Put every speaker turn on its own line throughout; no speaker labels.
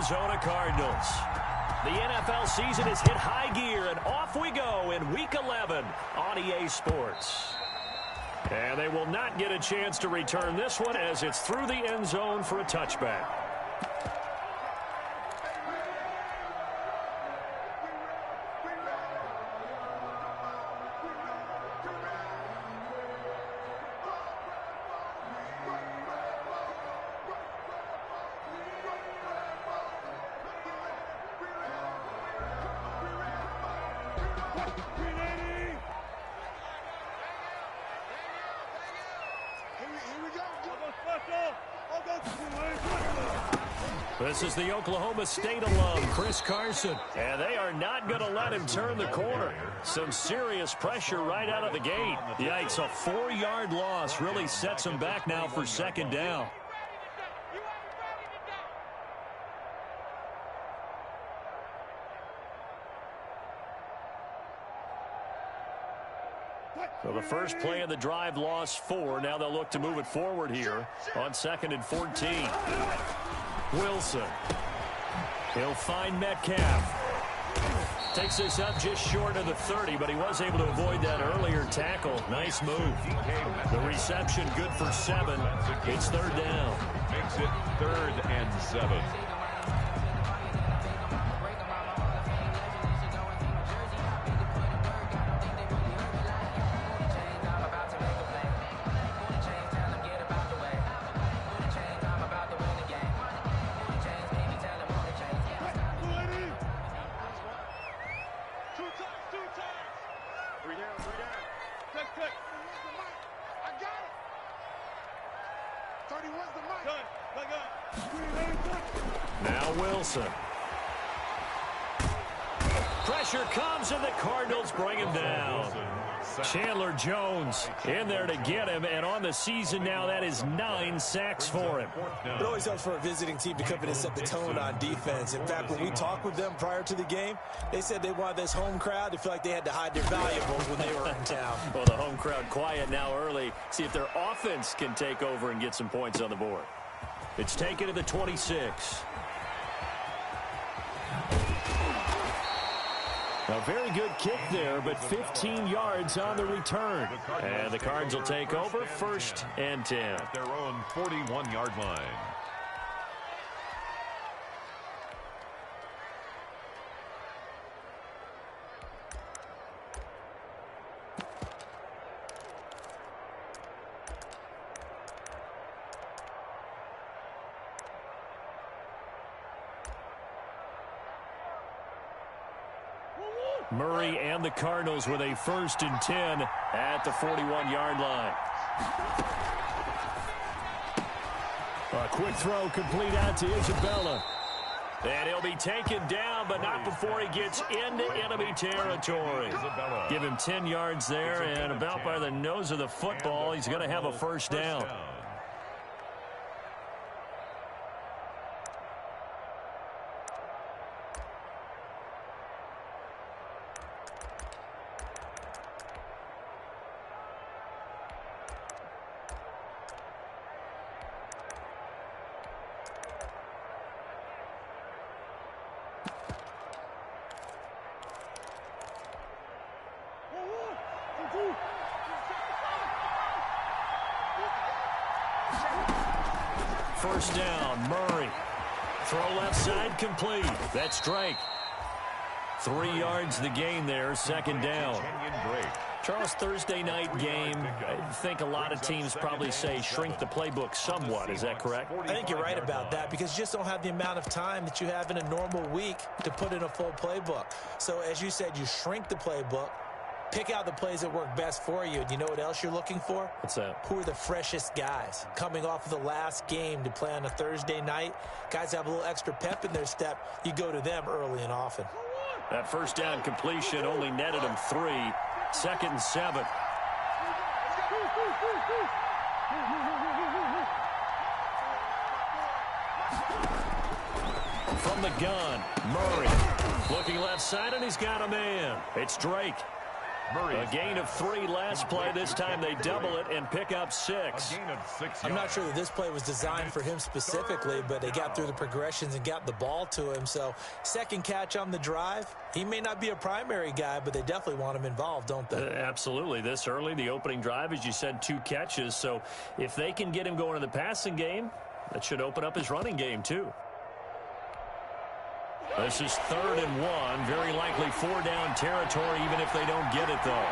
Arizona Cardinals. The NFL season has hit high gear, and off we go in Week 11 on EA Sports. And they will not get a chance to return this one as it's through the end zone for a touchback. This is the Oklahoma State alum, Chris Carson. And they are not going to let him turn the corner. Some serious pressure right out of the gate. Yikes, a 4-yard loss really sets him back now for second down. So the first play of the drive lost 4. Now they'll look to move it forward here on 2nd and 14. Wilson. He'll find Metcalf. Takes this up just short of the 30, but he was able to avoid that earlier tackle. Nice move. The reception good for 7. It's 3rd down.
Makes it 3rd and 7.
Now Wilson. Pressure comes and the Cardinals bring him down. Chandler Jones in there to get him, and on the season now that is 9 sacks for him.
It always helps for a visiting team to come in and set the tone on defense. In fact, when we talked with them prior to the game, they said they wanted this home crowd to feel like they had to hide their valuables when they were in town.
Well, the home crowd quiet now early. See if their offense can take over and get some points on the board. It's taken to the 26. A very good kick there, but 15 yards on the return. And the Cards will take over 1st and 10.
At their own 41-yard line.
Murray and the Cardinals with a 1st and 10 at the 41-yard line. A quick throw complete out to Isabella. And he'll be taken down, but not before he gets into enemy territory. Give him 10 yards there, and about by the nose of the football, he's going to have a 1st down. First down, Murray. Throw left side complete. That's Drake. 3 yards the gain there, 2nd down. Charles, Thursday night game, I think a lot of teams probably say shrink the playbook somewhat. Is that correct?
I think you're right about that because you just don't have the amount of time that you have in a normal week to put in a full playbook. So as you said, you shrink the playbook, pick out the plays that work best for you. And you know what else you're looking for?
What's that?
Who are the freshest guys coming off of the last game to play on a Thursday night? Guys have a little extra pep in their step. You go to them early and often.
That first down completion only netted him 3. 2nd and 7. From the gun, Murray. Looking left side, and he's got a man. It's Drake.
Murray.
A gain of 3 last play. This time they double it and pick up 6.
A gain of 6 yards.
I'm not sure that this play was designed for him specifically, but they got through the progressions and got the ball to him. So second catch on the drive. He may not be a primary guy, but they definitely want him involved, don't they?
Absolutely. This early, the opening drive, as you said, 2 catches. So if they can get him going in the passing game, that should open up his running game too. This is 3rd and 1. Very likely 4-down territory, even if they don't get it, though.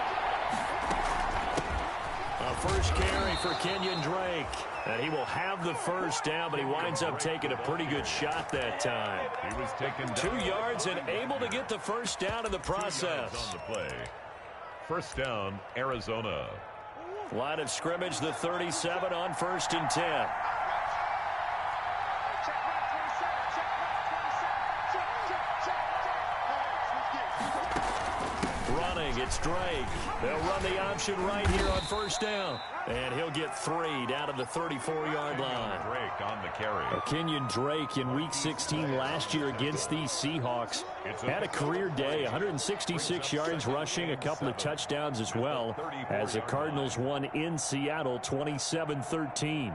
A first carry for Kenyon Drake. And he will have the first down, but he winds up taking a pretty good shot that time.
He was taken down
2 yards and able to get the first down in the process.
2 yards on the play. First down, Arizona.
Line of scrimmage, the 37 on 1st and 10. It's Drake. They'll run the option right here on 1st down. And he'll get 3 down to the 34-yard line.
Drake on the carry.
Kenyon Drake in Week 16 last year against these Seahawks had a career day, 166 yards rushing, a couple of touchdowns as well, as the Cardinals won in Seattle 27-13.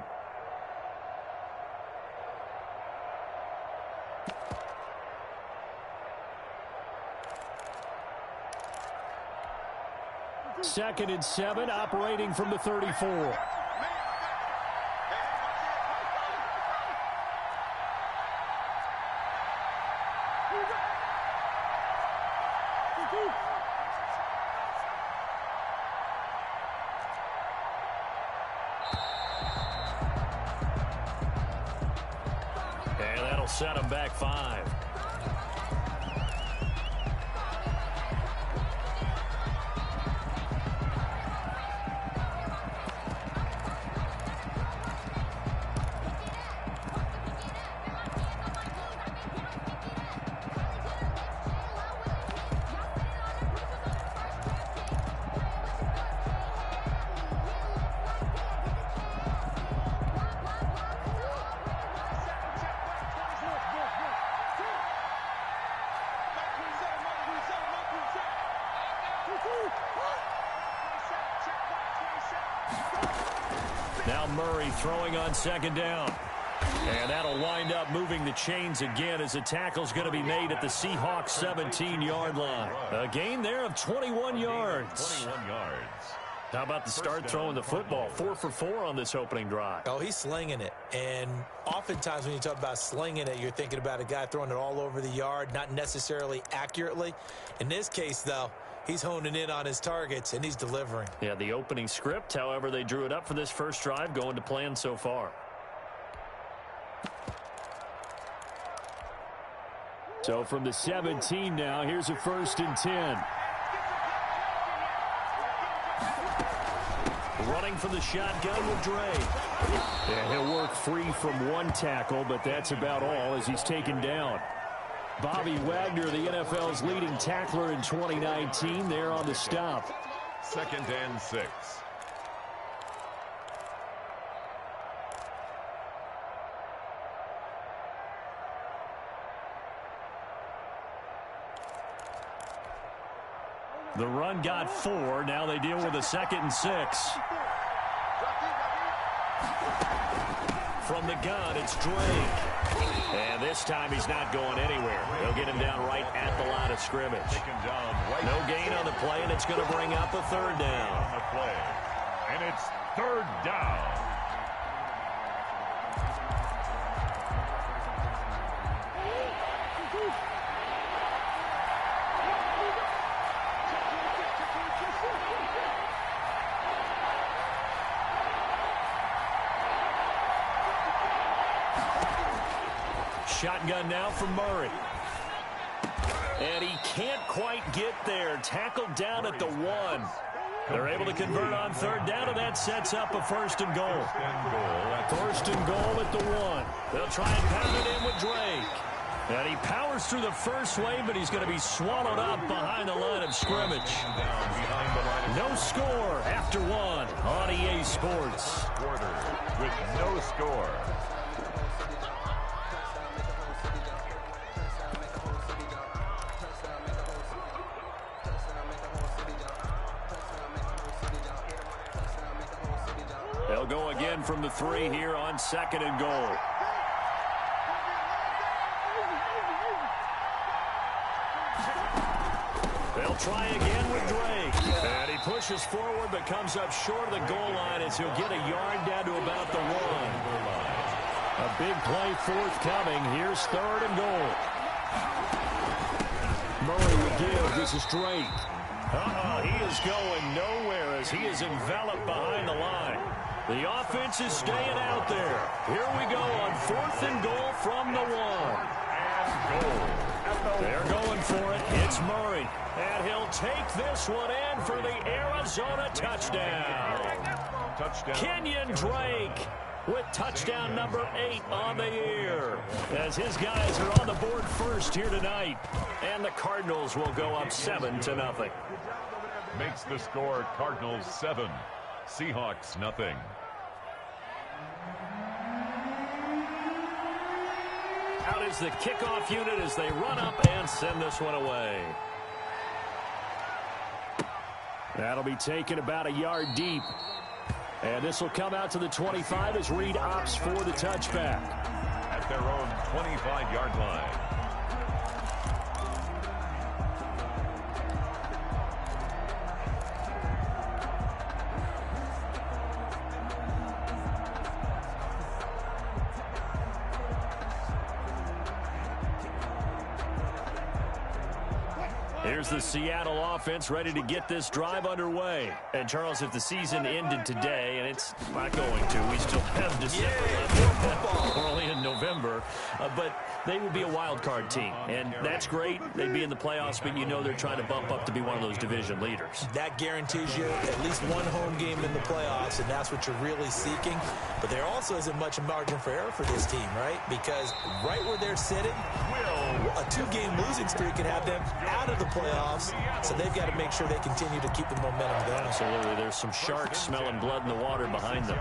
Second and 7, operating from the 34. And that'll set him back 5. Now Murray throwing on 2nd down. And that'll wind up moving the chains again as the tackle's going to be made at the Seahawks 17-yard line. A gain there of 21 yards.
21 yards.
How about the start throwing the football? 4 for 4 on this opening drive.
Oh, he's slinging it. And oftentimes when you talk about slinging it, you're thinking about a guy throwing it all over the yard, not necessarily accurately. In this case, though, he's honing in on his targets, and he's delivering.
Yeah, the opening script, however, they drew it up for this first drive, going to plan so far. So from the 17 now, here's a 1st and 10. Running from the shotgun with Drake. And he'll work free from 1 tackle, but that's about all as he's taken down. Bobby Wagner, the NFL's leading tackler in 2019, there on the stop.
2nd and 6.
The run got 4. Now they deal with a 2nd and 6. From the gun, it's Drake. And this time he's not going anywhere. They'll get him down right at the line of scrimmage. No gain on the play, and it's going to bring up a 3rd down.
On the play. And it's 3rd down.
Shotgun now from Murray. And he can't quite get there. Tackled down at the 1. They're able to convert on 3rd down, and that sets up a 1st and goal. 1st and goal at the 1. They'll try and pound it in with Drake. And he powers through the first wave, but he's going to be swallowed up behind the line of scrimmage. No score after 1 on EA Sports.
Quarter with no score.
go again from the 3 here on 2nd and goal. They'll try again with Drake. And he pushes forward but comes up short of the goal line as he'll get a yard down to about the 1. A big play forthcoming. Here's 3rd and goal. Murray will give. This is Drake. He is going nowhere as he is enveloped behind the line. The offense is staying out there. Here we go on 4th and goal from the 1. And goal. They're going for it. It's Murray. And he'll take this one in for the Arizona touchdown. Kenyon Drake with touchdown number 8 on the year. As his guys are on the board first here tonight. And the Cardinals will go up 7-0.
Makes the score Cardinals 7, Seahawks nothing.
Out is the kickoff unit as they run up and send this one away. That'll be taken about a yard deep. And this will come out to the 25 as Reed opts for the touchback.
At their own 25-yard line.
Here's the Seattle offense ready to get this drive underway. And, Charles, if the season ended today, and it's not going to, we still have December. We're only in November. But they would be a wild card team. And that's great. They'd be in the playoffs, but you know they're trying to bump up to be one of those division leaders.
That guarantees you at least one home game in the playoffs, and that's what you're really seeking. But there also isn't much margin for error for this team, right? Because right where they're sitting, a 2-game losing streak can have them out of the playoffs, so they've got to make sure they continue to keep the momentum going.
Absolutely. There's some sharks smelling blood in the water behind them.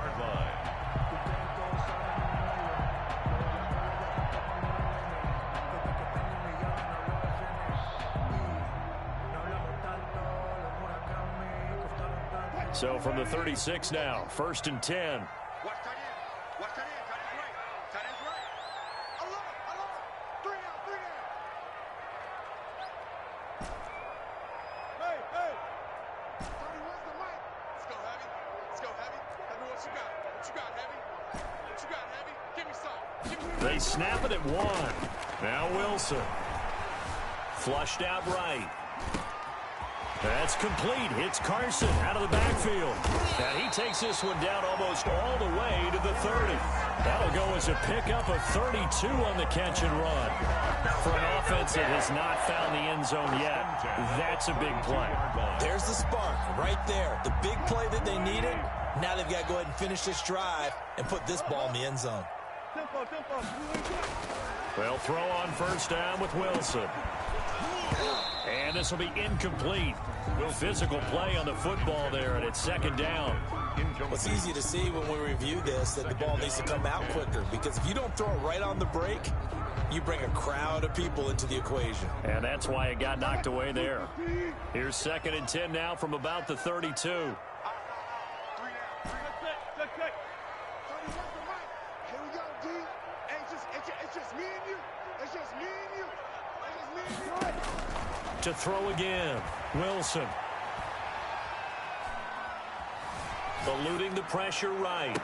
So from the 36 now, 1st and 10. They snap it at 1. Now Wilson. Flushed out right. That's complete. Hits Carson out of the backfield. And he takes this one down almost all the way to the 30. That'll go as a pickup of 32 on the catch and run. For an offense that has not found the end zone yet, that's a big play.
There's the spark right there. The big play that they needed. Now they've got to go ahead and finish this drive and put this ball in the end zone.
They'll throw on 1st down with Wilson. And this will be incomplete. Physical play on the football there, and it's 2nd down.
It's easy to see when we review this that the ball needs to come out quicker, because if you don't throw it right on the break, you bring a crowd of people into the equation.
And that's why it got knocked away there. Here's 2nd and 10 now from about the 32. To throw again, Wilson. Eluding the pressure right.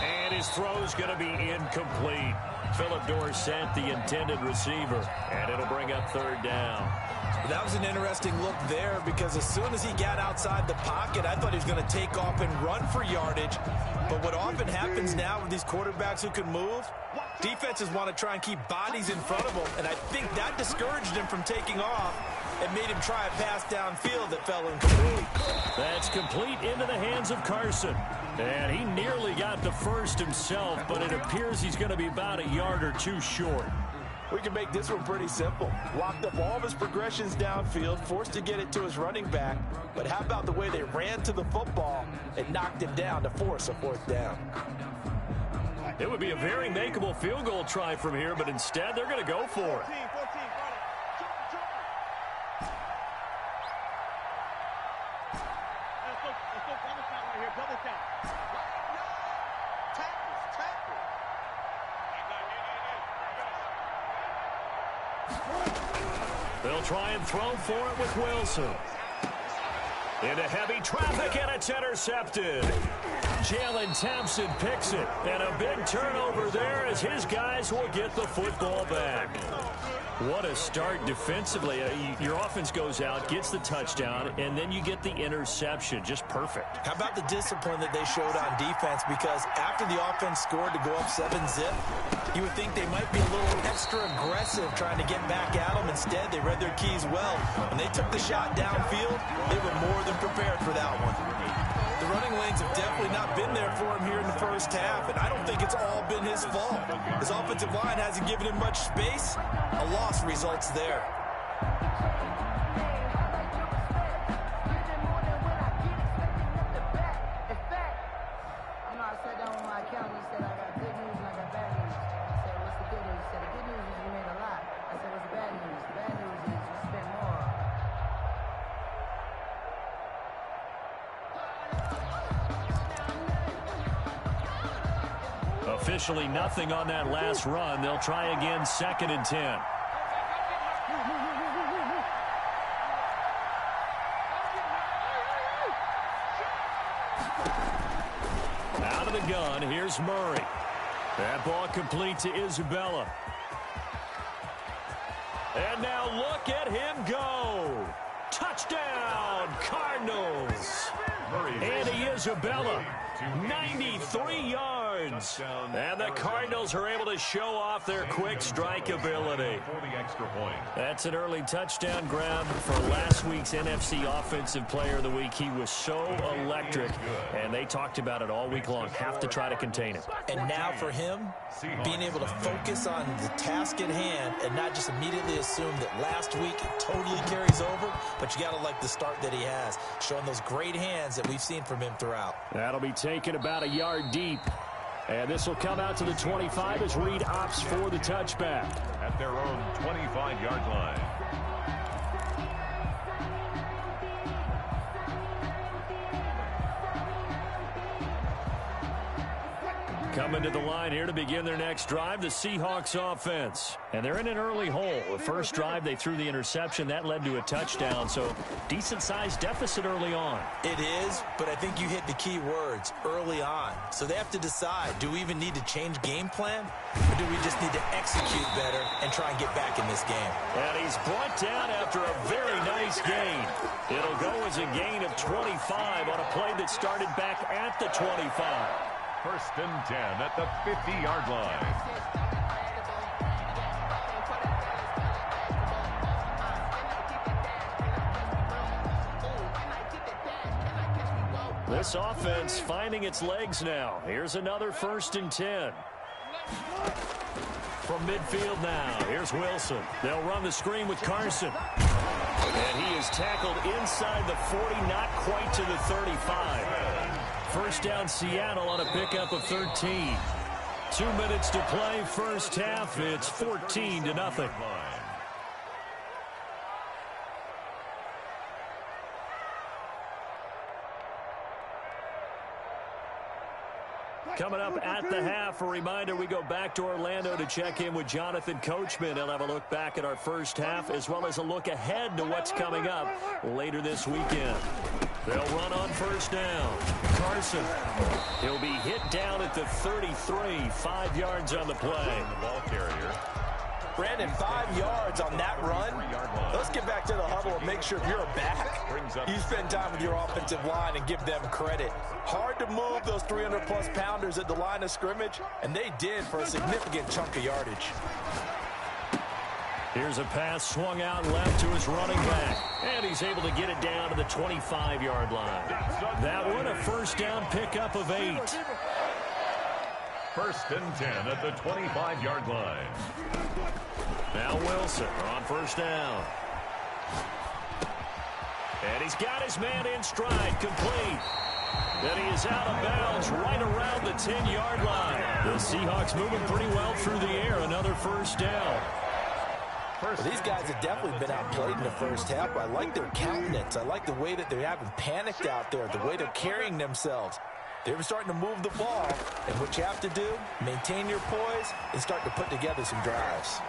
And his throw's going to be incomplete. Philip Dorsett, the intended receiver. And it'll bring up 3rd down.
That was an interesting look there, because as soon as he got outside the pocket, I thought he was going to take off and run for yardage. But what often happens now with these quarterbacks who can move, defenses want to try and keep bodies in front of them, and I think that discouraged him from taking off and made him try a pass downfield that fell incomplete.
That's complete into the hands of Carson. And he nearly got the first himself, but it appears he's going to be about a yard or 2 short.
We can make this one pretty simple. Locked up all of his progressions downfield, forced to get it to his running back. But how about the way they ran to the football and knocked him down to force a 4th down?
It would be a very makeable field goal try from here, but instead they're going to go for it. They'll try and throw for it with Wilson. Into heavy traffic, and it's intercepted. Jalen Thompson picks it, and a big turnover there as his guys will get the football back. What a start defensively. Your offense goes out, gets the touchdown, and then you get the interception. Just perfect.
How about the discipline that they showed on defense? Because after the offense scored to go up 7-zip, you would think they might be a little extra aggressive trying to get back at them. Instead, they read their keys well. When they took the shot downfield, they were more than prepared for that one. The running lanes have definitely not been there for him here in the first half, and I don't think it's all been his fault. His offensive line hasn't given him much space. A loss results there.
Officially nothing on that last run. They'll try again, 2nd and 10. Out of the gun, here's Murray. That ball complete to Isabella. And now look at him go. Touchdown, Cardinals. Andy Isabella, 93 yards. And the Cardinals are able to show off their quick strike ability. That's an early touchdown grab for last week's NFC Offensive Player of the Week. He was so electric, and they talked about it all week long. Have to try to contain it.
And now for him, being able to focus on the task at hand and not just immediately assume that last week it totally carries over, but you got to like the start that he has, showing those great hands that we've seen from him throughout.
That'll be taken about a yard deep. And this will come out to the 25 as Reed opts for the touchback.
At their own 25-yard line.
Coming to the line here to begin their next drive, the Seahawks offense. And they're in an early hole. The first drive, they threw the interception. That led to a touchdown, so decent-sized deficit early on.
It is, but I think you hit the key words, early on. So they have to decide, do we even need to change game plan, or do we just need to execute better and try and get back in this game?
And he's brought down after a very nice gain. It'll go as a gain of 25 on a play that started back at the 25.
1st and 10 at the 50-yard line.
This offense finding its legs now. Here's another 1st and 10. From midfield now, here's Wilson. They'll run the screen with Carson. And he is tackled inside the 40, not quite to the 35. First down, Seattle on a pickup of 13. 2 minutes to play, first half. It's 14-0. Coming up at the half, a reminder, we go back to Orlando to check in with Jonathan Coachman. He'll have a look back at our first half as well as a look ahead to what's coming up later this weekend. They'll run on first down. Carson, he'll be hit down at the 33, 5 yards on the play.
The ball carrier.
Brandon, 5 yards on that run. Let's get back to the huddle and make sure if you're a back, you spend time with your offensive line and give them credit. Hard to move those 300-plus pounders at the line of scrimmage, and they did for a significant chunk of yardage.
Here's a pass swung out left to his running back, and he's able to get it down to the 25-yard line. That one, a first down pickup of 8.
1st and 10 at the 25-yard line.
Now Wilson on first down. And he's got his man in stride, complete. And he is out of bounds right around the 10-yard line. The Seahawks moving pretty well through the air. Another first down.
Well, these guys have definitely been outplayed in the first half, but I like their countenance. I like the way that they haven't panicked out there, the way they're carrying themselves. They're starting to move the ball, and what you have to do, maintain your poise and start to put together some drives.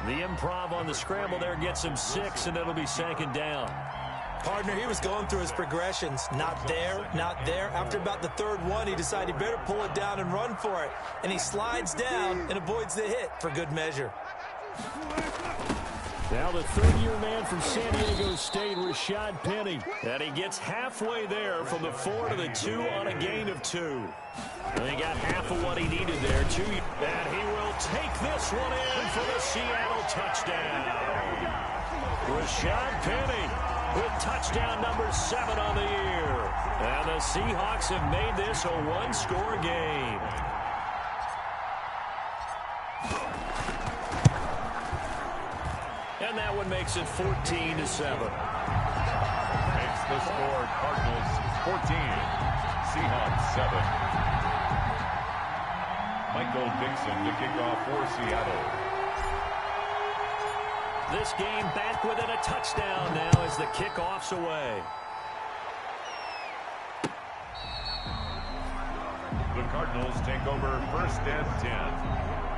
The improv on the scramble there gets him 6, and it'll be 2nd down.
Partner, he was going through his progressions. Not there, not there. After about the 3rd one, he decided he better pull it down and run for it. And he slides down and avoids the hit for good measure.
Now the 3rd-year man from San Diego State, Rashad Penny. And he gets halfway there from the 4 to the 2 on a gain of 2. And he got half of what he needed there. And he will take this one in for the Seattle touchdown. Rashad Penny with touchdown number 7 on the year. And the Seahawks have made this a 1-score game. And that one makes it 14-7.
Makes the score Cardinals 14, Seahawks 7. Michael Dixon to kick off for Seattle.
This game back within a touchdown now as the kickoff's away.
The Cardinals take over 1st and 10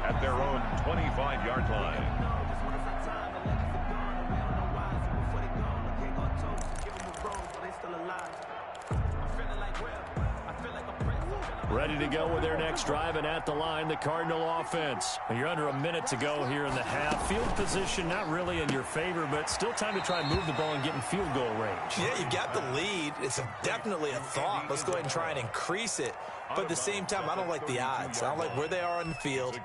at their own 25-yard line.
Ready to go with their next drive, and at the line, the Cardinal offense. You're under a minute to go here in the half. Field position not really in your favor, but still time to try and move the ball and get in field goal range.
Yeah, you got the lead. It's definitely a thought. Let's go ahead and try and increase it. But at the same time, I don't like the odds. I don't like where they are on the field.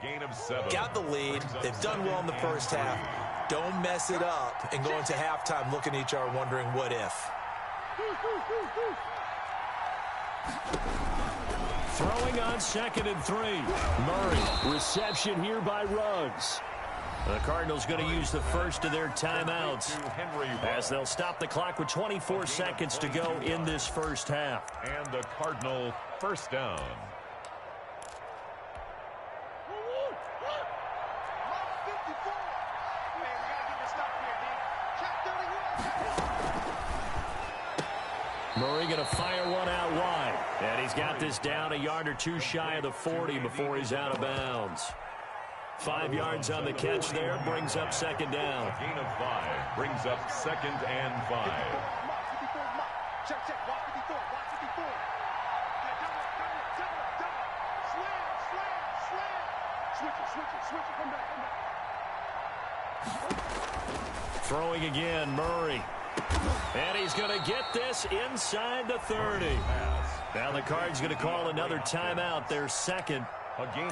Got the lead. They've done well in the first half. Don't mess it up and go into halftime looking at each other wondering what if.
Throwing on 2nd and 3. Murray, reception here by Ruggs. The Cardinals going to use the first of their timeouts as they'll stop the clock with 24 seconds to go in this first half.
And the Cardinal 1st down.
Murray going to fire one out wide. And he's got this down a yard or 2 shy of the 40 before he's out of bounds. 5 yards on the catch there, brings up 2nd down.
A gain of 5 brings up 2nd and 5.
Throwing again, Murray. And he's going to get this inside the 30. Now the Cards going to call another timeout, their 2nd,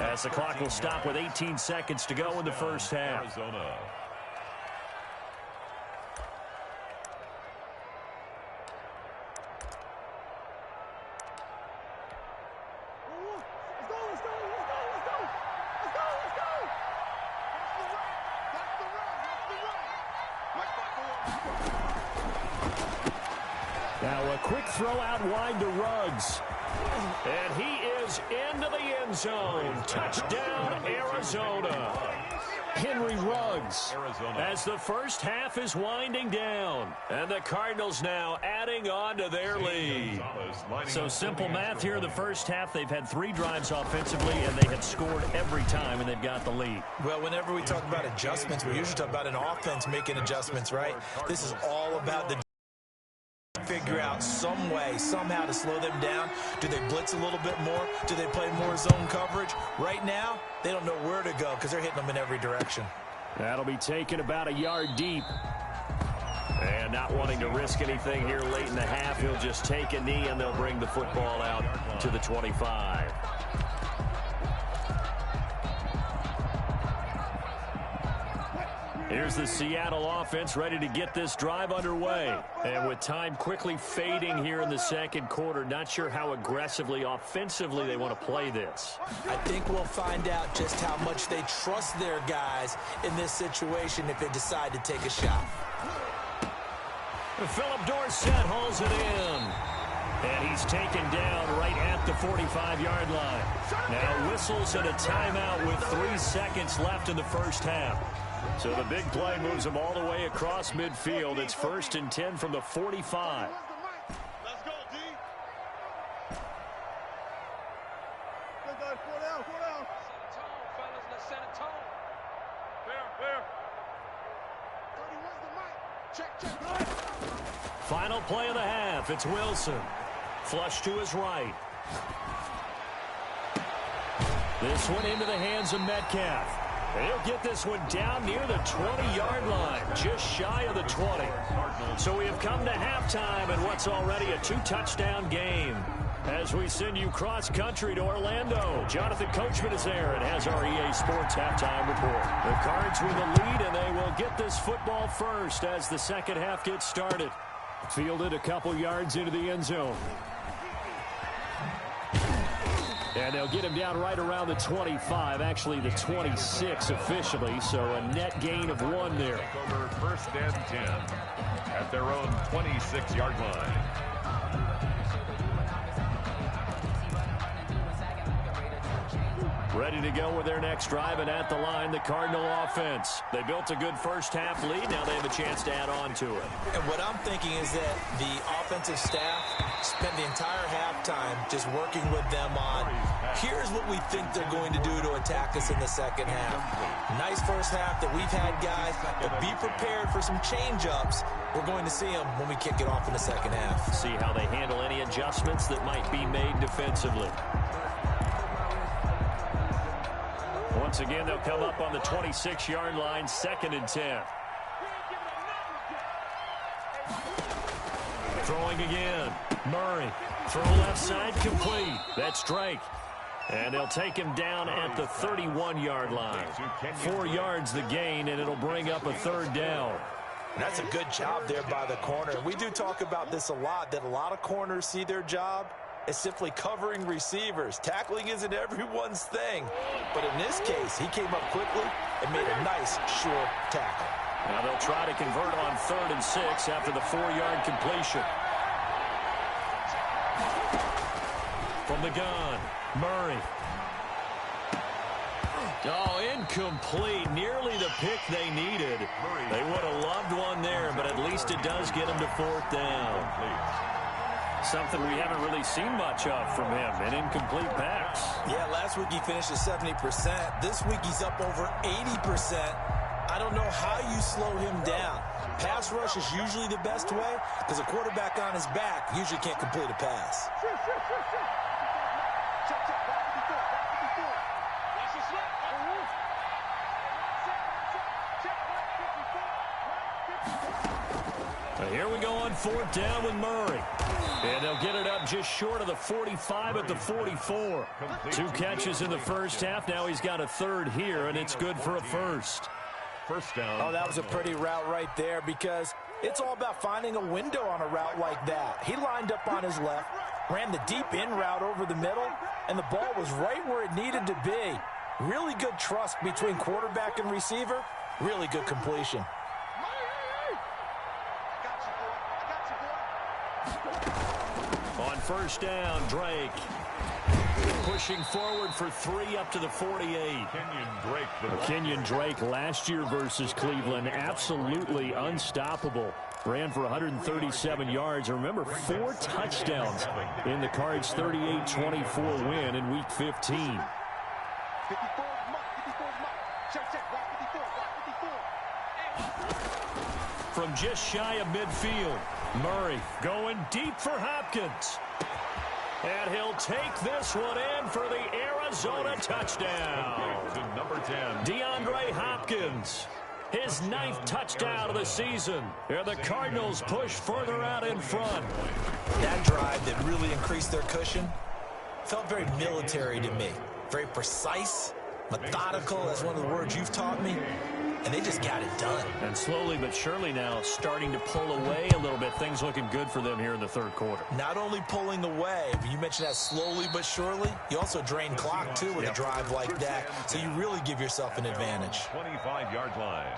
as the clock will stop with 18 seconds to go in the first half.
Arizona.
Now a quick throw out wide to Ruggs. And he is into the end zone. Touchdown, Arizona. Henry Ruggs as the first half is winding down. And the Cardinals now adding on to their lead. So simple math here in the first half. They've had 3 drives offensively, and they have scored every time, and they've got the lead.
Well, whenever we talk about adjustments, we usually talk about an offense making adjustments, right? This is all about the figure out some way, somehow to slow them down. Do they blitz a little bit more? Do they play more zone coverage? Right now, they don't know where to go because they're hitting them in every direction.
That'll be taken about a yard deep. And not wanting to risk anything here late in the half, he'll just take a knee, and they'll bring the football out to the 25. Here's the Seattle offense ready to get this drive underway. And with time quickly fading here in the second quarter, not sure how aggressively, offensively they want to play this.
I think we'll find out just how much they trust their guys in this situation if they decide to take a shot.
Philip Dorsett hauls it in. And he's taken down right at the 45-yard line. Now whistles and a timeout with 3 seconds left in the first half. So the big play moves them all the way across midfield. It's 1st and 10 from the 45.
Let's go, D. Go, guys, 4 down, 4 down. Set a tone, fellas. Let's set a tone. Fair.
Final play of the half. It's Wilson. Flush to his right. This one into the hands of Metcalf. He'll get this one down near the 20-yard line, just shy of the 20. So we have come to halftime in what's already a 2-touchdown game. As we send you cross-country to Orlando, Jonathan Coachman is there and has our EA Sports halftime report. The Cards with the lead, and they will get this football first as the second half gets started. Fielded a couple yards into the end zone. And they'll get him down right around the 25, actually the 26 officially, so a net gain of 1 there.
Take over first and 10 at their own 26-yard line.
Ready to go with their next drive, and at the line, the Cardinal offense. They built a good first-half lead. Now they have a chance to add on to it.
And what I'm thinking is that the offensive staff spent the entire halftime just working with them on, here's what we think they're going to do to attack us in the second half. Nice first half that we've had, guys, but be prepared for some change-ups. We're going to see them when we kick it off in the second half.
See how they handle any adjustments that might be made defensively. Once again, they'll come up on the 26-yard line, 2nd and 10. Throwing again. Murray. Throw left side complete. That's Drake. And they'll take him down at the 31-yard line. 4 yards the gain, and it'll bring up a 3rd down.
And that's a good job there by the corner. We do talk about this a lot, that a lot of corners see their job as simply covering receivers. Tackling isn't everyone's thing. But in this case, he came up quickly and made a nice, sure tackle.
Now they'll try to convert on 3rd and 6 after the 4-yard completion. From the gun, Murray. Oh, incomplete. Nearly the pick they needed. They would have loved one there, but at least it does get them to 4th down. Something we haven't really seen much of from him, an incomplete pass.
Yeah, last week he finished at 70%. This week he's up over 80%. I don't know how you slow him down. Pass rush is usually the best way because a quarterback on his back usually can't complete a pass.
Here we go on 4th down with Murray. And they'll get it up just short of the 45 at the 44. 2 catches in the first half. Now he's got a 3rd here, and it's good for a 1st.
First down.
Oh, that was a pretty route right there because it's all about finding a window on a route like that. He lined up on his left, ran the deep in route over the middle, and the ball was right where it needed to be. Really good trust between quarterback and receiver. Really good completion.
On 1st down, Drake. Pushing forward for 3 up to the 48. Kenyon Drake last year versus Cleveland, absolutely unstoppable. Ran for 137 yards. Remember, 4 touchdowns in the Cards' 38-24 win in Week 15. From just shy of midfield, Murray going deep for Hopkins. And he'll take this one in for the Arizona touchdown.
Number 10.
DeAndre Hopkins, his 9th touchdown of the season. And the Cardinals push further out in front.
That drive that really increased their cushion felt very military to me. Very precise, methodical. That's one of the words you've taught me. And they just got it done.
And slowly but surely now starting to pull away a little bit. Things looking good for them here in the 3rd quarter.
Not only pulling away, but you mentioned that slowly but surely. You also drain clock, too, with a drive like that. So you really give yourself an advantage.
25-yard line.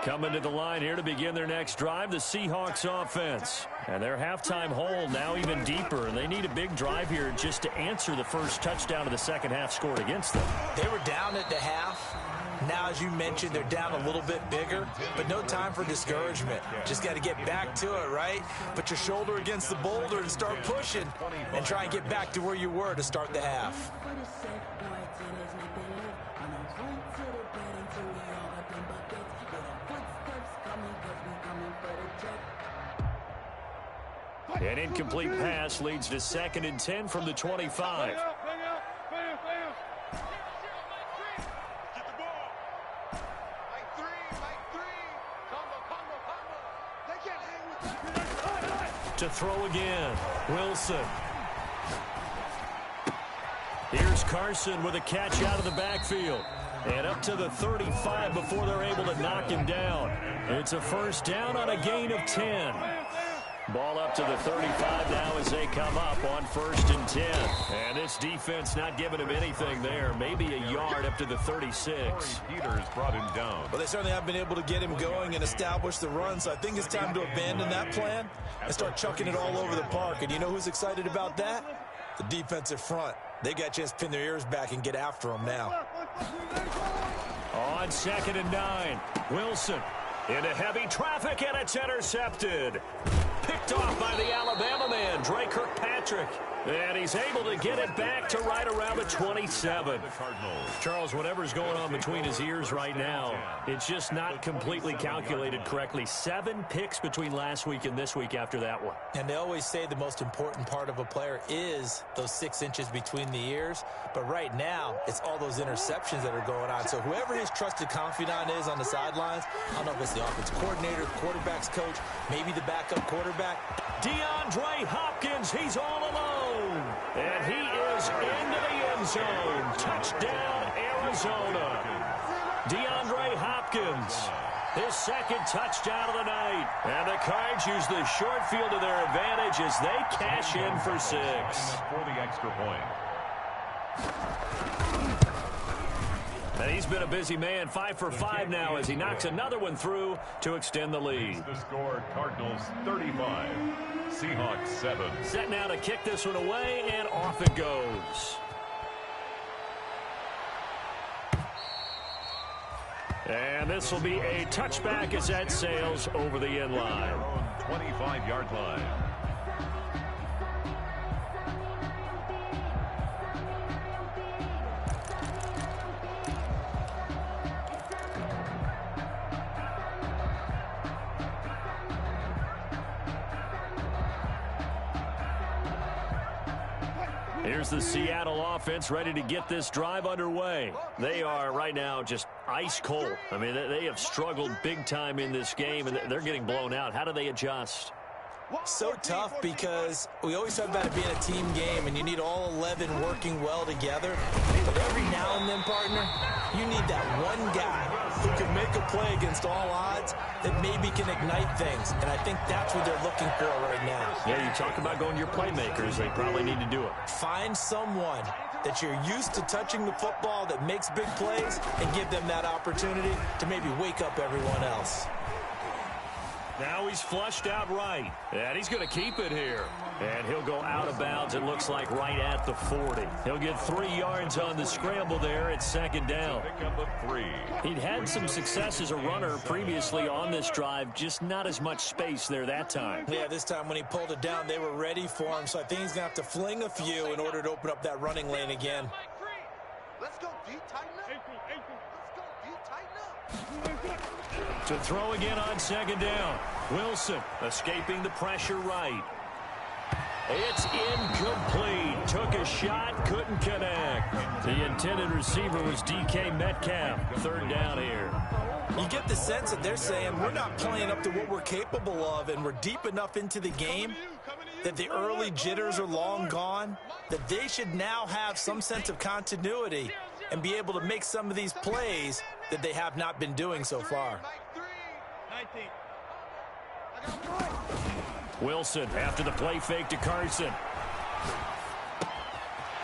Coming to the line here to begin their next drive, the Seahawks offense. And their halftime hole now even deeper. And they need a big drive here just to answer the first touchdown of the second half scored against them.
They were down at the half. Now, as you mentioned, they're down a little bit bigger, but no time for discouragement. Just got to get back to it, right? Put your shoulder against the boulder and start pushing and try and get back to where you were to start the half.
An incomplete pass leads to 2nd and 10 from the 25. To throw again, Wilson. Here's Carson with a catch out of the backfield. And up to the 35 before they're able to knock him down. It's a first down on a gain of 10. Ball up to the 35 now as they come up on 1st and 10. And this defense not giving him anything there. Maybe a yard up to the 36.
Peters brought him down.
Well, they certainly have been able to get him going and establish the run, so I think it's time to abandon that plan and start chucking it all over the park. And you know who's excited about that? The defensive front. They got a chance to pin their ears back and get after him now.
On 2nd and 9, Wilson into heavy traffic, and it's intercepted. Picked off by the Alabama man, Dre Kirkpatrick. And he's able to get it back to right around the 27. Charles, whatever's going on between his ears right now, it's just not completely calculated correctly. 7 picks between last week and this week after that one.
And they always say the most important part of a player is those 6 inches between the ears. But right now, it's all those interceptions that are going on. So whoever his trusted confidant is on the sidelines, I don't know if it's the offensive coordinator, the quarterback's coach, maybe the backup quarterback.
DeAndre Hopkins, he's all alone. And he is into the end zone. Touchdown, Arizona. DeAndre Hopkins, his 2nd touchdown of the night. And the Cards use the short field to their advantage as they cash in for 6.
For the extra point.
And he's been a busy man, 5 for 5 now as he knocks another one through to extend the lead.
The score, Cardinals 35, Seahawks 7.
Set now to kick this one away, and off it goes. And this will be a touchback as that sails over the end line.
25-yard line.
Here's the Seattle offense ready to get this drive underway. They are right now just ice cold. I mean, they have struggled big time in this game, and they're getting blown out. How do they adjust?
So tough because we always talk about it being a team game, and you need all 11 working well together. But every now and then, partner, you need that one guy who can make a play against all odds that maybe can ignite things. And I think that's what they're looking for right now.
Yeah, you talk about going to your playmakers. They probably need to do it.
Find someone that you're used to touching the football that makes big plays and give them that opportunity to maybe wake up everyone else.
Now he's flushed out right, and he's going to keep it here. And he'll go out of bounds, it looks like, right at the 40. He'll get 3 yards on the scramble there at 2nd down.
Pick up a 3.
He'd had some success as a runner previously on this drive, just not as much space there that time.
Yeah, this time when he pulled it down, they were ready for him, so I think he's going to have to fling a few in order to open up that running lane again.
Let's go, D. Tighten up. Let's go, D. Tighten up.
To throw again on 2nd down. Wilson escaping the pressure right. It's incomplete. Took a shot, couldn't connect. The intended receiver was DK Metcalf. 3rd down here.
You get the sense that they're saying we're not playing up to what we're capable of, and we're deep enough into the game that the early jitters are long gone, that they should now have some sense of continuity and be able to make some of these plays that they have not been doing so far.
Wilson after the play fake to Carson.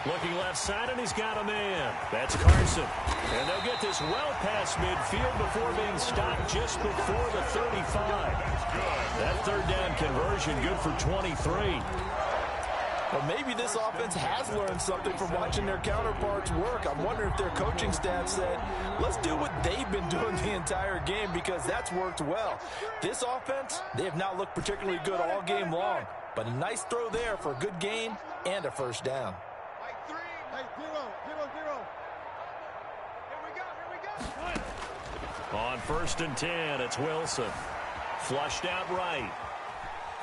Looking left side, and he's got a man. That's Carson. And they'll get this well past midfield before being stopped just before the 35. That 3rd down conversion good for 23.
Well, maybe this offense has learned something from watching their counterparts work. I'm wondering if their coaching staff said, let's do what they've been doing the entire game, because that's worked well. This offense, they have not looked particularly good all game long, but a nice throw there for a good gain and a 1st down.
On 1st and 10, it's Wilson. Flushed out right.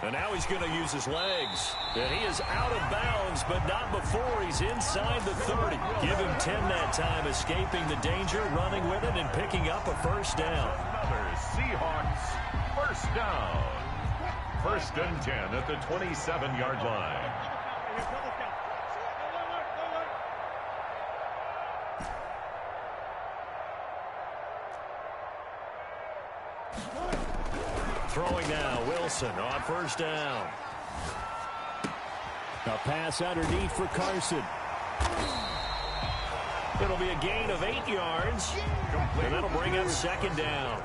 And now he's going to use his legs. And he is out of bounds, but not before he's inside the 30. Give him 10 that time, escaping the danger, running with it, and picking up a first down.
Another Seahawks first down. First and 10 at the 27-yard line.
Throwing now, Wilson on first down. A pass underneath for Carson. It'll be a gain of 8 yards, and that'll bring up second down.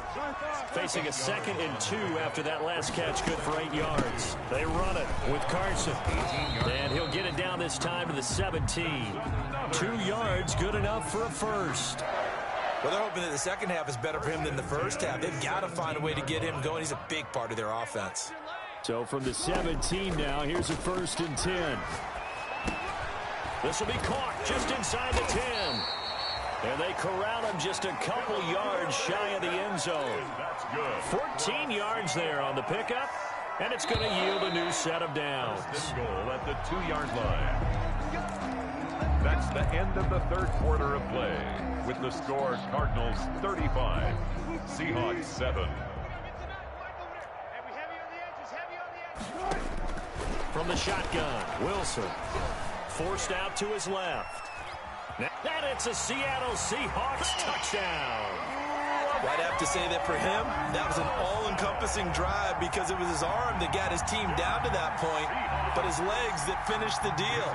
Facing a 2nd and 2 after that last catch, good for 8 yards. They run it with Carson, and he'll get it down this time to the 17. 2 yards, good enough for a first.
Well, they're hoping that the second half is better for him than the first half. They've got to find a way to get him going. He's a big part of their offense.
So from the 17 now, here's a first and 10. This will be caught just inside the 10. And they corral him just a couple yards shy of the end zone.
That's good.
14 yards there on the pickup, and it's going to yield a new set of downs.
Goal at the 2-yard line. That's the end of the third quarter of play. With the score, Cardinals 35, Seahawks 7.
From the shotgun, Wilson forced out to his left. And it's a Seattle Seahawks touchdown.
I'd have to say that for him, that was an all-encompassing drive because it was his arm that got his team down to that point, but his legs that finished the deal.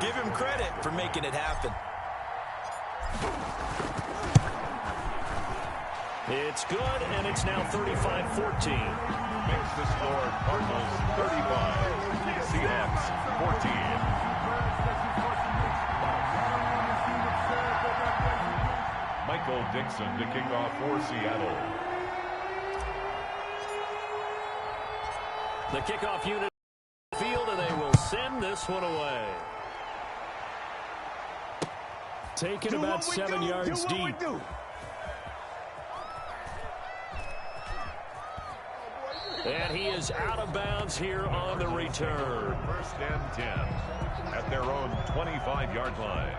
Give him credit for making it happen.
It's good, and it's now 35-14.
Makes the score Cardinals 35, Seahawks 14. Michael Dixon to kick off for Seattle.
The kickoff unit field, and they will send this one away. Taken about 7 yards deep. And he is out of bounds here on the return.
First and 10 at their own 25-yard line.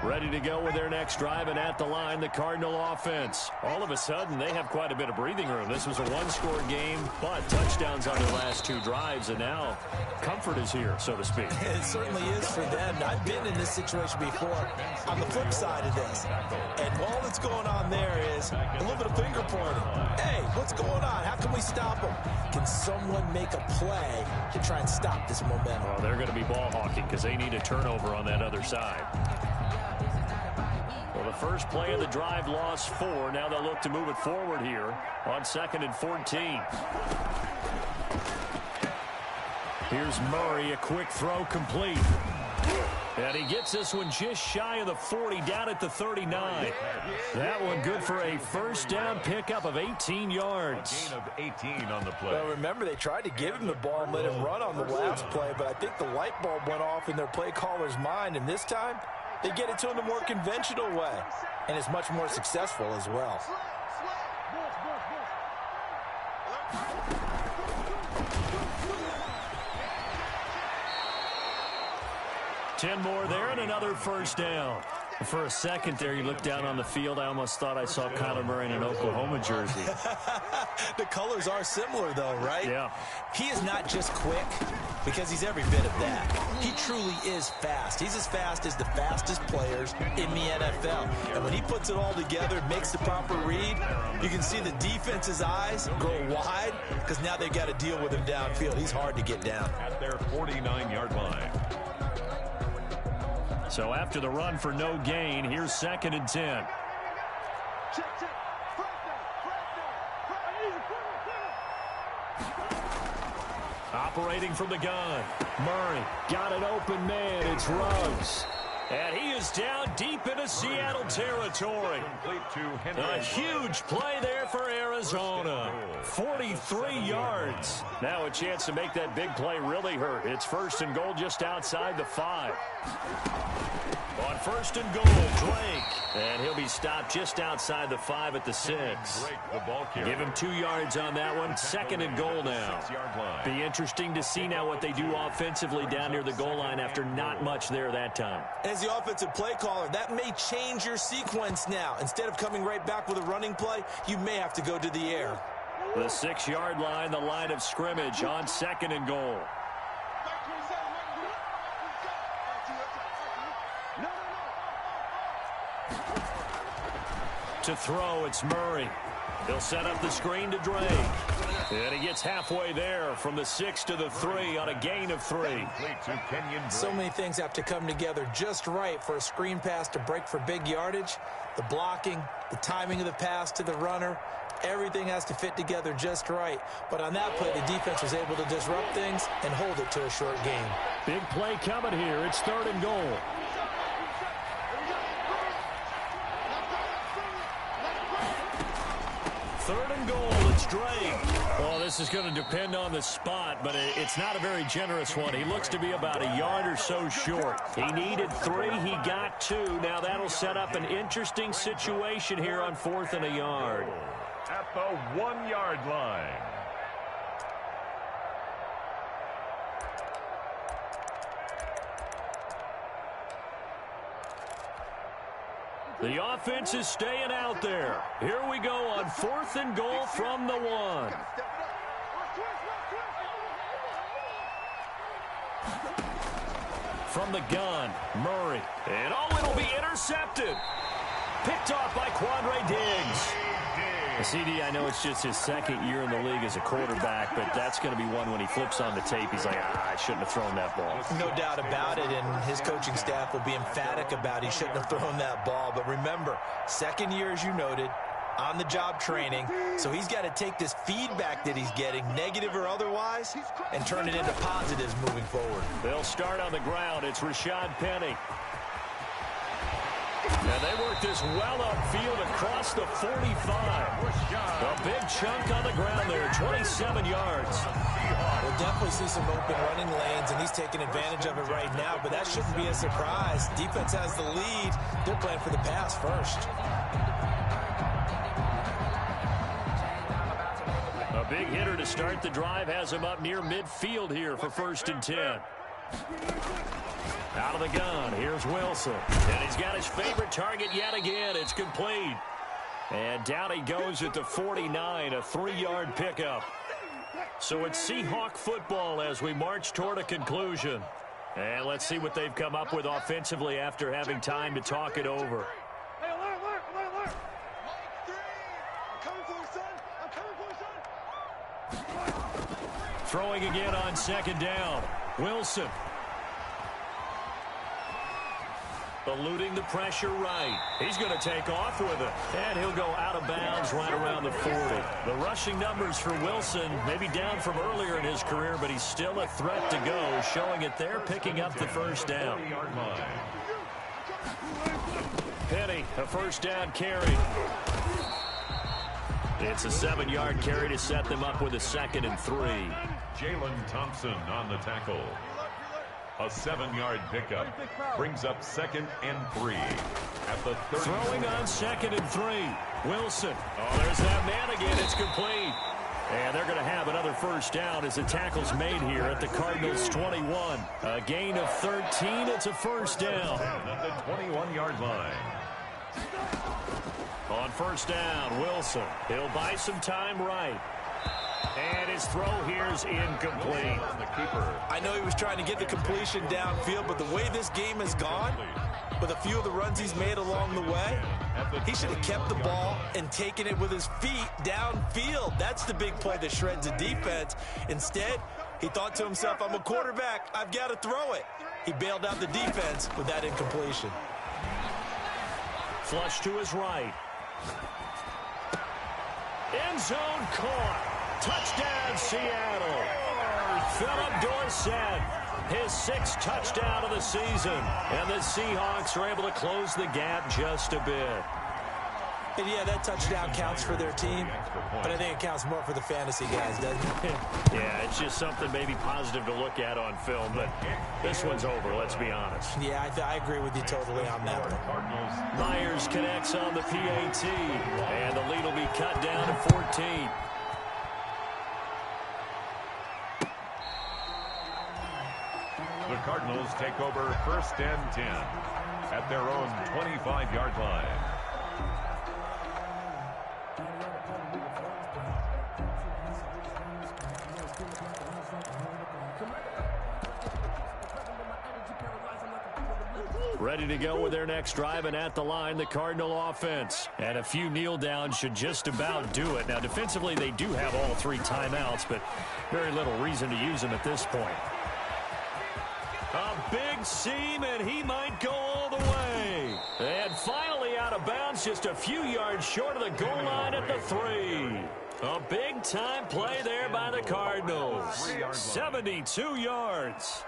Ready to go with their next drive, and at the line, the Cardinal offense. All of a sudden, they have quite a bit of breathing room. This was a one-score game, but touchdowns on their last 2 drives, and now comfort is here, so to speak.
It certainly is for them. I've been in this situation before on the flip side of this. And all that's going on there is a little bit of finger pointing. Hey, what's going on? How can we stop them? Can someone make a play to try and stop this momentum?
Well, they're going to be ball hawking because they need a turnover on that other side. Well, the first play of the drive lost 4. Now they'll look to move it forward here on 2nd and 14. Here's Murray, a quick throw complete. And he gets this one just shy of the 40, down at the 39. That one good for a first down pickup of 18 yards.
A gain of 18 on the play.
Well, remember, they tried to give him the ball and let him run on the last play, but I think the light bulb went off in their play caller's mind, and this time they get it to him the more conventional way, and it's much more successful as well.
10 more there and another first down. For a second there, you looked down on the field. I almost thought I saw Kyler Murray in an Oklahoma jersey.
The colors are similar, though, right?
Yeah.
He is not just quick, because he's every bit of that. He truly is fast. He's as fast as the fastest players in the NFL. And when he puts it all together, makes the proper read, you can see the defense's eyes grow wide because now they've got to deal with him downfield. He's hard to get down.
At their 49-yard line.
So after the run for no gain, here's 2nd and 10. Operating from the gun. Murray got an open man. It's Ruggs. And he is down deep into Seattle territory. A huge play there for Aaron Arizona. 43 yards. Now a chance to make that big play really hurt. It's first and goal just outside the 5. On first and goal, Drake. And he'll be stopped just outside the 5 at the 6. Give him 2 yards on that one. Second and goal now. Be interesting to see now what they do offensively down near the goal line after not much there that time.
As the offensive play caller, that may change your sequence now. Instead of coming right back with a running play, you may have to go to the air.
The 6-yard line, the line of scrimmage on second and goal. To throw, it's Murray. He'll set up the screen to Drake. And he gets halfway there from the 6 to the 3 on a gain of 3.
So many things have to come together just right for a screen pass to break for big yardage. The blocking, the timing of the pass to the runner, everything has to fit together just right. But on that play, the defense was able to disrupt things and hold it to a short gain.
Big play coming here. It's third and goal. Third and goal, it's Drake. Well, this is going to depend on the spot, but it's not a very generous one. He looks to be about a yard or so short. He needed 3, he got 2. Now that'll set up an interesting situation here on 4th and a yard.
At the 1-yard line.
The offense is staying out there. Here we go on 4th and goal from the 1. From the gun, Murray. And it'll be intercepted. Picked off by Quandre Diggs. CD, I know it's just his second year in the league as a quarterback, but that's going to be one when he flips on the tape. He's like, I shouldn't have thrown that ball.
No doubt about it, and his coaching staff will be emphatic about he shouldn't have thrown that ball. But remember, second year, as you noted, on-the-job training, so he's got to take this feedback that he's getting, negative or otherwise, and turn it into positives moving forward.
They'll start on the ground. It's Rashad Penny. And they work this well upfield across the 45. A big chunk on the ground there, 27 yards.
We'll definitely see some open running lanes, and he's taking advantage of it right now, but that shouldn't be a surprise. Defense has the lead. They're playing for the pass first.
A big hitter to start the drive has him up near midfield here for 1st and 10. Out of the gun, here's Wilson. And he's got his favorite target yet again. It's complete. And down he goes at the 49, a 3-yard pickup. So it's Seahawk football as we march toward a conclusion. And let's see what they've come up with offensively after having time to talk it over.
Hey, alert. I'm coming for you, son.
Throwing again on second down. Wilson. Eluding the pressure right. He's going to take off with it. And he'll go out of bounds right around the 40. The rushing numbers for Wilson maybe down from earlier in his career, but he's still a threat to go, showing it there, picking up the first down. Penny, a first down carry. It's a 7-yard carry to set them up with a 2nd and 3.
Jalen Thompson on the tackle. A 7-yard pickup brings up 2nd and 3 at the 30.
Throwing on 2nd and 3. Wilson. Oh, there's that man again. It's complete. And they're going to have another first down as the tackle's made here at the Cardinals' 21. A gain of 13. It's a first down.
At the 21-yard line.
On first down, Wilson. He'll buy some time right. And his throw here is incomplete.
The keeper.
I know he was trying to get the completion downfield, but the way this game has gone, with a few of the runs he's made along the way, he should have kept the ball and taken it with his feet downfield. That's the big play that shreds the defense. Instead, he thought to himself, I'm a quarterback. I've got to throw it. He bailed out the defense with that incompletion.
Flush to his right. End zone caught. Touchdown, Seattle. Philip Dorsett, his 6th touchdown of the season. And the Seahawks are able to close the gap just a bit.
And yeah, that touchdown counts for their team, but I think it counts more for the fantasy guys, doesn't it?
Yeah, it's just something maybe positive to look at on film, but this one's over, let's be honest.
Yeah, I agree with you totally on that one.
Myers connects on the PAT, and the lead will be cut down to 14.
The Cardinals take over 1st and 10 at their own 25-yard line.
Ready to go with their next drive, and at the line, the Cardinal offense. And a few kneel downs should just about do it. Now, defensively, they do have all 3 timeouts, but very little reason to use them at this point. A big seam, and he might go all the way. And finally out of bounds, just a few yards short of the goal line at the 3. A big-time play there by the Cardinals. 72 yards.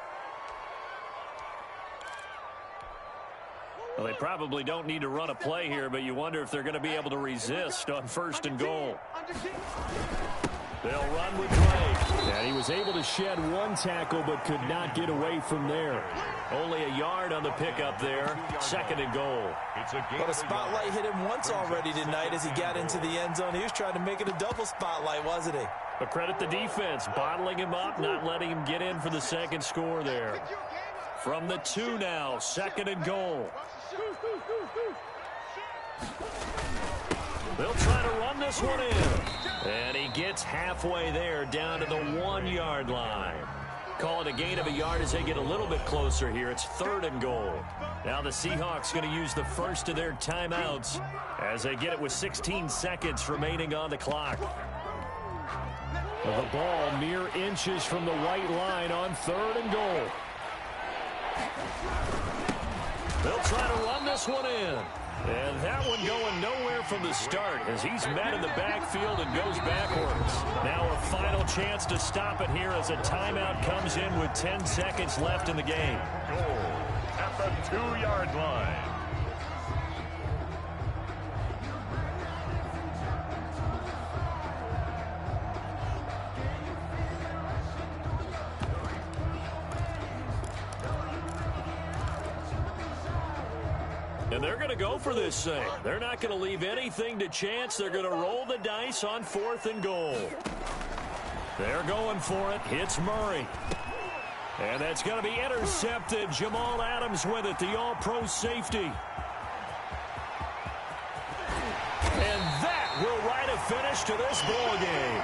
Well, they probably don't need to run a play here, but you wonder if they're going to be able to resist on 1st and goal. They'll run with Drake. And he was able to shed 1 tackle, but could not get away from there. Only a yard on the pickup there. 2nd and goal.
Well, the spotlight hit him once already tonight as he got into the end zone. He was trying to make it a double spotlight, wasn't he?
But credit the defense, bottling him up, not letting him get in for the 2nd score there. From the 2 now, 2nd and goal. They'll try to run this one in. And he gets halfway there down to the 1-yard line. Call it a gain of a yard as they get a little bit closer here. It's 3rd and goal. Now the Seahawks going to use the first of their timeouts as they get it with 16 seconds remaining on the clock. The ball mere inches from the white line on 3rd and goal. They'll try to run this one in. And that one going nowhere from the start as he's met in the backfield and goes backwards. Now a final chance to stop it here as a timeout comes in with 10 seconds left in the game.
Goal at the 2-yard line.
And they're going to go for this thing. They're not going to leave anything to chance. They're going to roll the dice on 4th and goal. They're going for it. Hits Murray. And that's going to be intercepted. Jamal Adams with it, the all-pro safety. And that will write a finish to this ball game.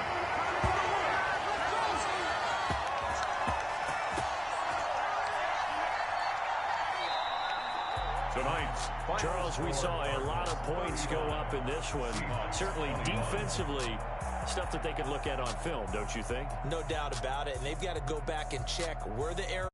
Charles, we saw a lot of points go up in this one. Certainly defensively, stuff that they could look at on film, don't you think?
No doubt about it. And they've got to go back and check where the error